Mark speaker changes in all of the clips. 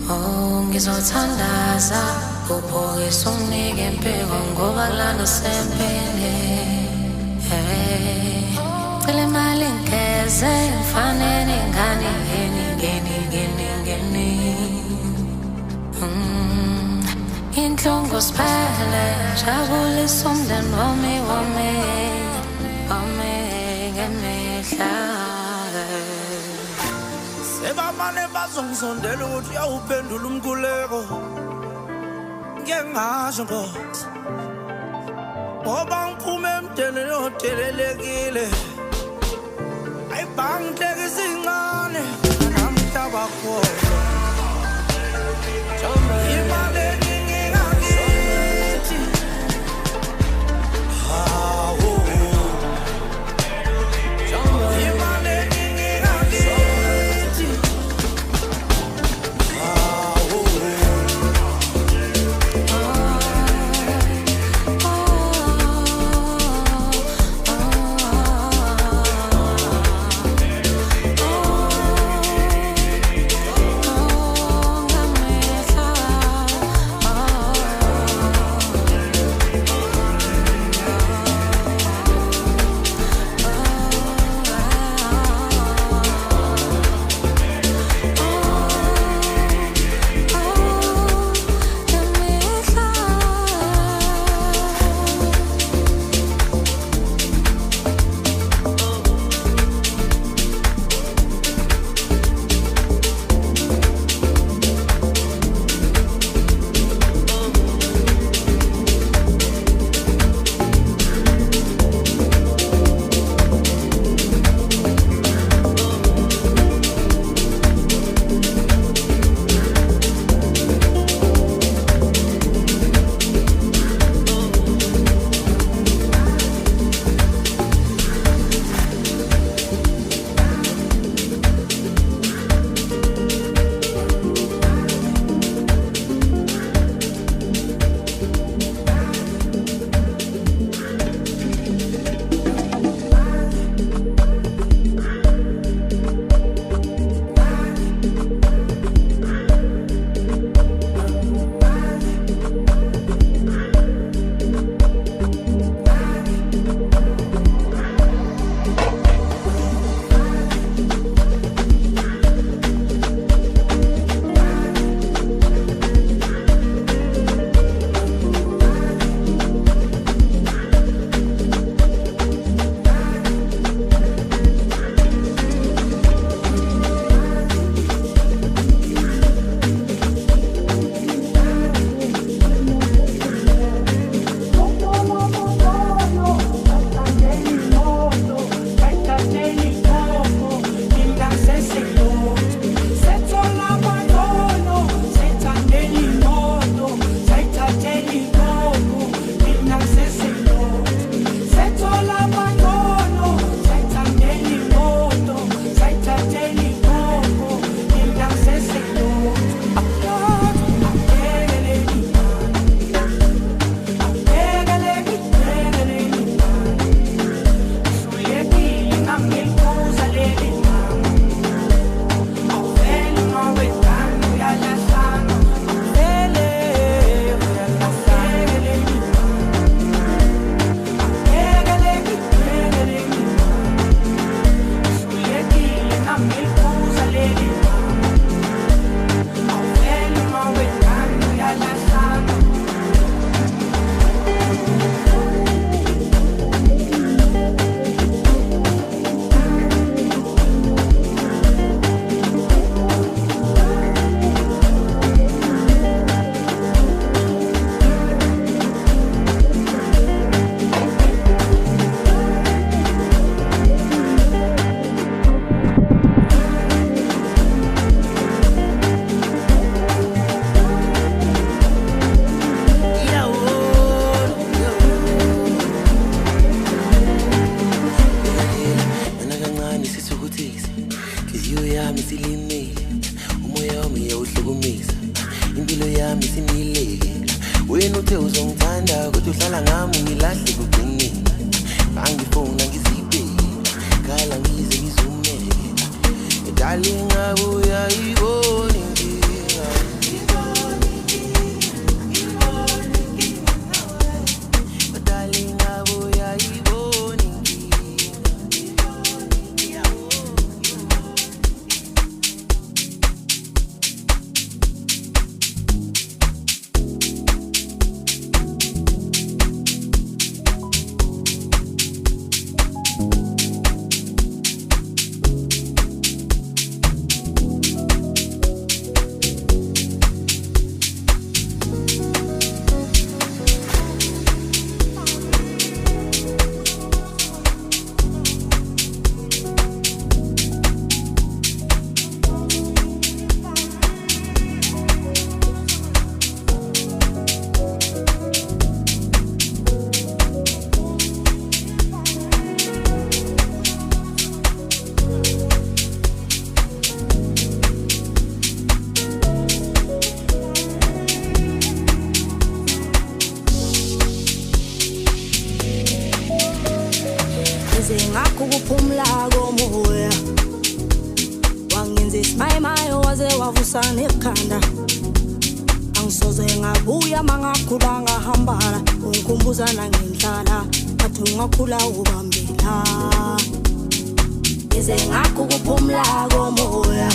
Speaker 1: Oh, ngizothandaza uphokisa unginike impiko ngoba kulana sempini. Hey, cela imali ngeze ngifanele ingane ngeni. Inhlungu siphele jabulisa umndeni wami ngemihla.
Speaker 2: Sebamane bazongisondela ukuthi uyawuphendula umkhuleko. Ngeke ngasho Nkosi ngoba ngiphume emndenini odelelekile. Ayibangihlekisa incane namhlaba khona. Imali eningi ngakithi. Hawu. Imali eningi ngakithi. Hawu.
Speaker 3: Wena uthe uzongithanda kodwa uhlala ngami ngilahle kugcinile. Angifona ngizibheki khala ngize ngizumeke. Darling abuya ibona inkinga.
Speaker 4: wangenza isimayimayo waze wavusa nekhanda angisoze ngabuya mangakhula ngahambala ungikhumbuza nangendlala athi ungakhula ubambela ize ngakukuphumla komoya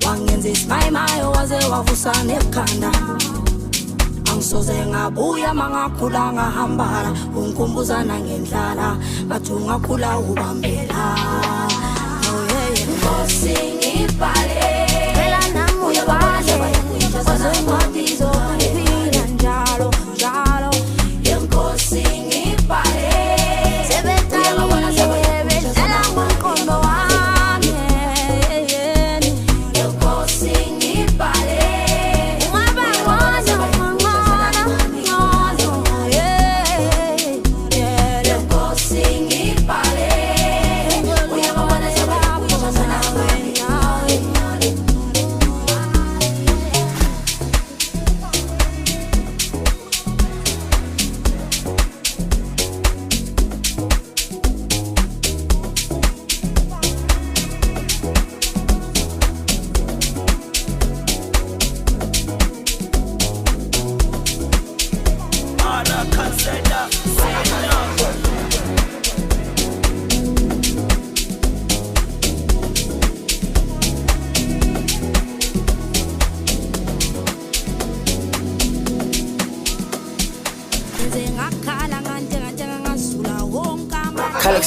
Speaker 4: wangenza isimayimayo waze wavusa nekhanda angisoze ngabuya mangakhula ngahambala ungikhumbuza nangendlala athi ungakhula ubambela oh yeah Nkosi ngibhale phela nami uyabale waze ngodizo iphila njalo njalo Nkosi ngibhale sebetayibona sebetela ngomqondo wami Nkosi ngibhale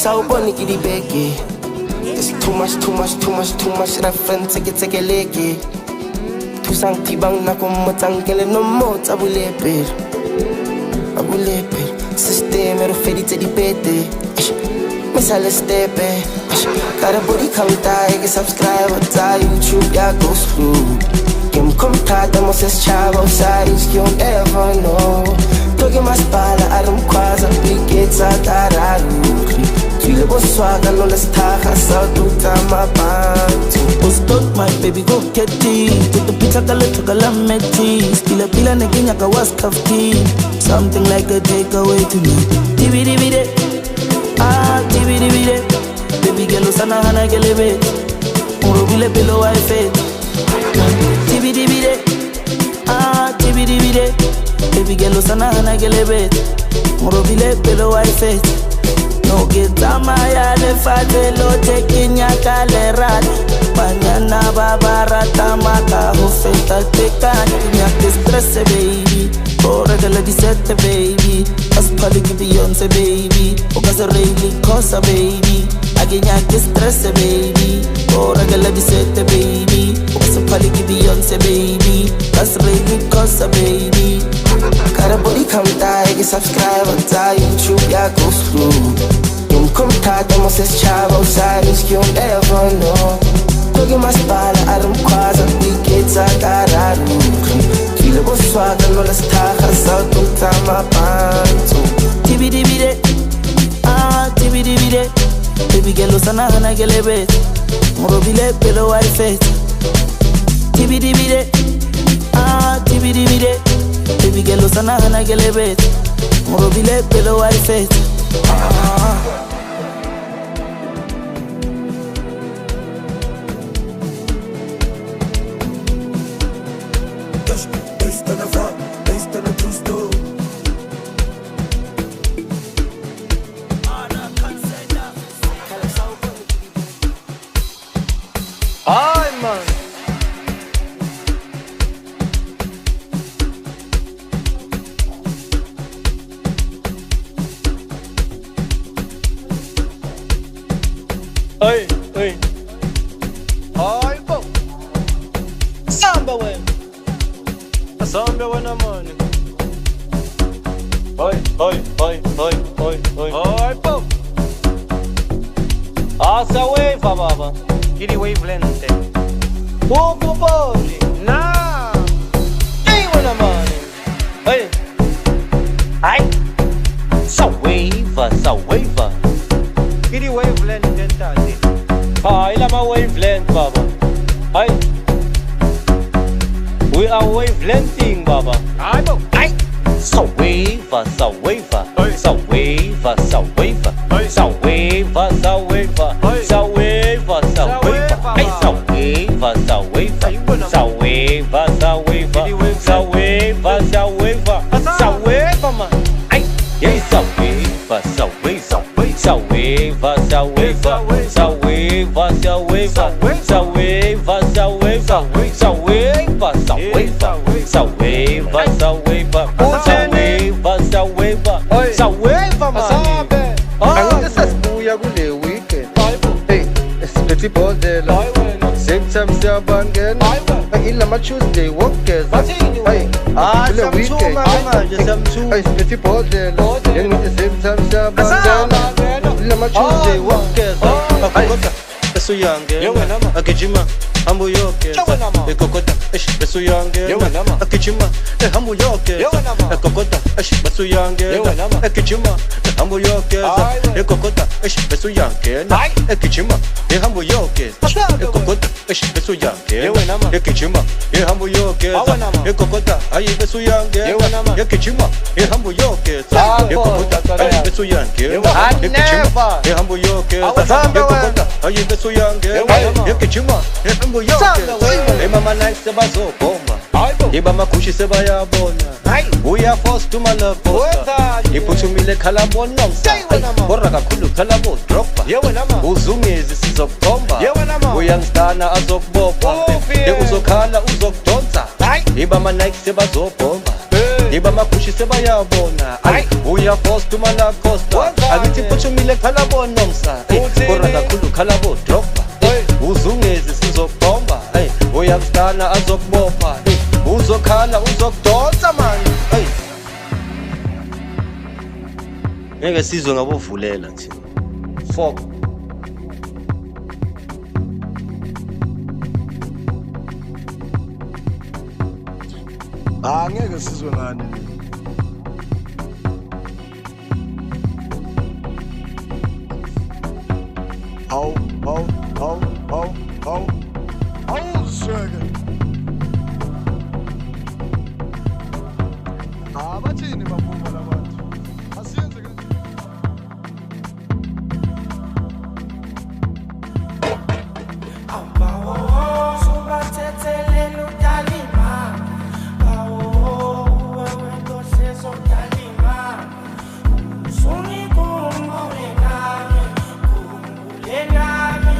Speaker 3: Sawubona ikilibeke It's too much reference take a leke Tusang tibang na kumatangkele no mo Abulepir System ero fedite di pete Misale stepe Kada body come die subscribe ta YouTube ya go screw Kim kom tada mo ses chavo Saris you don't ever know Togi maspala arum kwaza Piketsa tararu Feel it swagger, no let's talk. I saw two time my band.
Speaker 5: Was done, my baby, go get it. With the pizza, the little calamity. Still a pila, again, I was kafti. Something like a takeaway to me. DVD, baby, girl, Sana Hana Gelebe. Urubile below I fed. DVD, baby, girl, Sana Hana Gelebe. Urubile below I fed. No get amaya le fatelo taking ya kalerat Panana babarata maka hofeta tekan ya stress baby or regala di set baby as paliki Beyonce baby o casa really cosa baby again ya stress baby or regala di set baby o casa paliki Beyonce baby as really cosa baby
Speaker 3: Kada body come die subscribe ta YouTube ya go screw Come tada mo ses chavo Saris you don't ever know Togi maspala arum kwaza Piketsa tararu Feel it swagger no let's talk I saw two time my band
Speaker 5: DVD Baby girl Sana Hana Gelebe Murobile below I fed DVD Baby girl Sana Hana Gelebe Murobile below I fed
Speaker 2: Based on the front, based on the true story.
Speaker 6: Hi, man. Hey, hey. Hi, bo. Samba when. Samba when I'm on. Hi, bo. Asa wave, baba. Kiri wave lente. Poco poli. Nah. Hey, when I'm on. Hey. Hi. Sa wave. Kiri wave lente tadi. Hi, lama wave lente, baba. Hi. We are wavelengthing, baba. Hi, bo. Hi. Sa wave. Sa wave. Ay, Saweva, Saweva, Saweva, Saweva, Saweva, Saweva, man. Ay, yeah, Saweva, Saweva, Saweva, Saweva, Saweva, Saweva, Saweva, Saweva, Saweva, Saweva, Saweva, Saweva, Saweva, Saweva, man.
Speaker 7: Angeke sasibuya kule weekend. Hey, esiphethe ibhodlela. Same time siyabangena. Ilama Tuesday wokugeza. Hey, kule weekend. Hey, esiphethe ibhodlela. Yengithi same time siyabangena. Ilama Tuesday wokugeza. Akukota besuyangena. Agijima hambo yokeza. Ekokota besuyangena. Agijima hambo yokeza. Ekokota besuyangena. Agijima hambo yokeza. Ekokota besuyangena. Agijima hambo yokeza. Ekokota besuyangena. Agijima hambo yokeza. Ekokota besuyangena. Agijima hambo yokeza. Ekokota besuyangena. Agijima hambo yokeza. Ekokota besuyangena. Agijima hambo yokeza. Mama nice sebazobomba. Iba makushi sebayabona. Uya force to my love poster. Iphuthumile khalabo nomsa. Borra kakhulu khalabo dropper. Uzungezi sizokukhomba. Uyangistana azokubopha. Uzokhala uzokudonsa. Iba ma Nike sebazobomba. Iba makushi sebayabona. Uya force to my love poster. Akithi iphuthumile khalabo nomsa. Borra kakhulu khalabo dropper. Uzungezi sizokukhomba. Uyangistana azokubopha. Uzokhala uzokudonsa man. Ngeke sizwe ngabovulela thina. Fuck.
Speaker 2: Angeke sizwe ngani. Haw Swagger. Abathini bavuma labantu. Asiyenze ke.
Speaker 5: Suni kungo nami,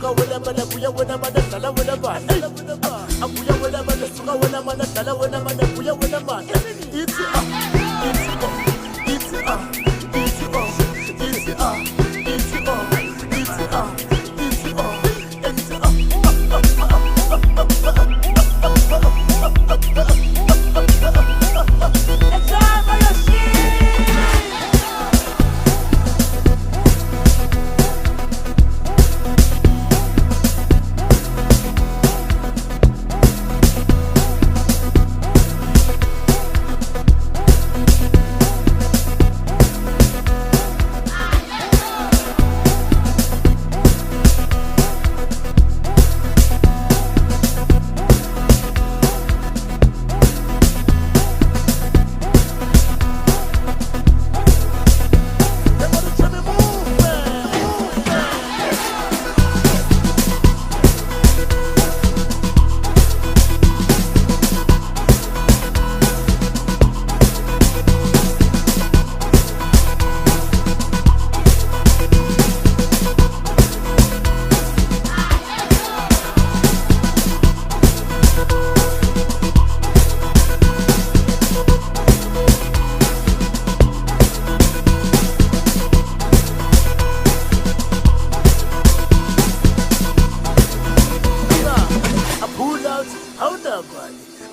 Speaker 2: suka wena mana buya wena mana dala wena mana abuya wena mana suka wena mana dala wena mana buya wena mana it's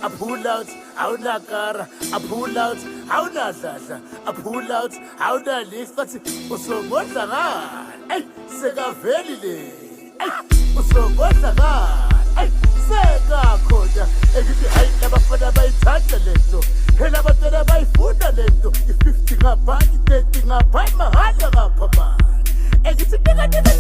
Speaker 2: I pull out, how na cara, I pull out, how na dada, I pull out, how na lift, but usomota ga, ay, sega velile, ay, usomota ga, ay, sega koda, egithi hayi labafana bayithanda lento, phela abantwana bayifunda lento, i-50 ngapha, i-30 ngapha, imahanda ngapha man, egithi nika